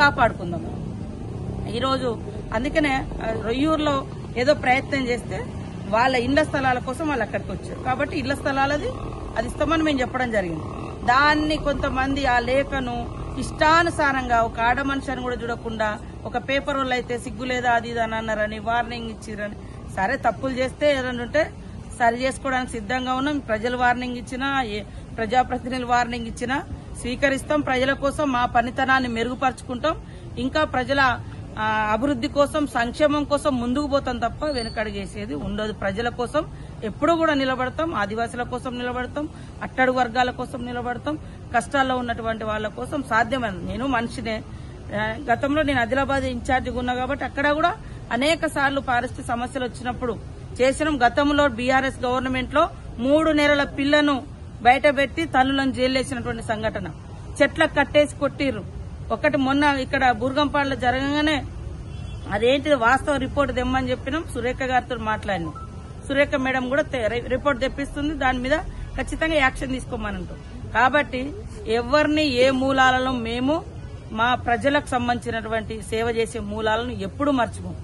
కాపాడుకుందాము. ఈరోజు అందుకనే రొయ్యూరులో ఏదో ప్రయత్నం చేస్తే వాళ్ళ ఇళ్ల స్థలాల కోసం వాళ్ళు అక్కడికి వచ్చారు కాబట్టి ఇళ్ల స్థలాలది అది ఇస్తామని మేము చెప్పడం జరిగింది. దాన్ని కొంతమంది ఆ లేఖను ఇష్టానుసారంగా ఒక ఆడ మనిషిని కూడా చూడకుండా ఒక పేపర్ వాళ్ళు అయితే సిగ్గు లేదా అది ఇది అని అన్నారని వార్నింగ్ ఇచ్చిరని. సరే తప్పులు చేస్తే ఏదైనా ఉంటే సరి చేసుకోవడానికి సిద్ధంగా ఉన్నాం. ప్రజలు వార్నింగ్ ఇచ్చినా ప్రజాప్రతినిధులు వార్నింగ్ ఇచ్చినా స్వీకరిస్తాం. ప్రజల కోసం మా పనితనాన్ని మెరుగుపరుచుకుంటాం. ఇంకా ప్రజల అభివృద్ధి కోసం సంక్షేమం కోసం ముందుకు పోతాం తప్ప వెనుకడుగేసేది ఉండదు. ప్రజల కోసం ఎప్పుడూ కూడా నిలబడతాం. ఆదివాసుల కోసం నిలబడతాం, అట్టడుగు వర్గాల కోసం నిలబడతాం, కష్టాల్లో ఉన్నటువంటి వాళ్ళ కోసం సాధ్యమైన. నేను మనిషినే. గతంలో నేను ఆదిలాబాద్ ఇన్ఛార్జిగా ఉన్నా కాబట్టి అక్కడ కూడా అనేక సార్లు పారిశుద్ధ్య సమస్యలు వచ్చినప్పుడు చేసినాం. గతంలో బీఆర్ఎస్ గవర్నమెంట్ లో 3 నెలల పిల్లను బయట పెట్టి తల్లులను జైలేసినటువంటి సంఘటన. చెట్లకు కట్టేసి కొట్టిర్రు. ఒకటి మొన్న ఇక్కడ బూర్గంపాడులో జరగగానే అదేంటి వాస్తవ రిపోర్ట్ తెమ్మని చెప్పినాం. సురేఖ గారితో మాట్లాడినాం. సురేఖ మేడం కూడా రిపోర్ట్ తెప్పిస్తుంది. దాని మీద ఖచ్చితంగా యాక్షన్ తీసుకోమనంటాం. కాబట్టి ఎవరిని ఏ మూలాలలో మేము మా ప్రజలకు సంబంధించినటువంటి సేవ చేసే మూలాలను ఎప్పుడూ మర్చిపోం.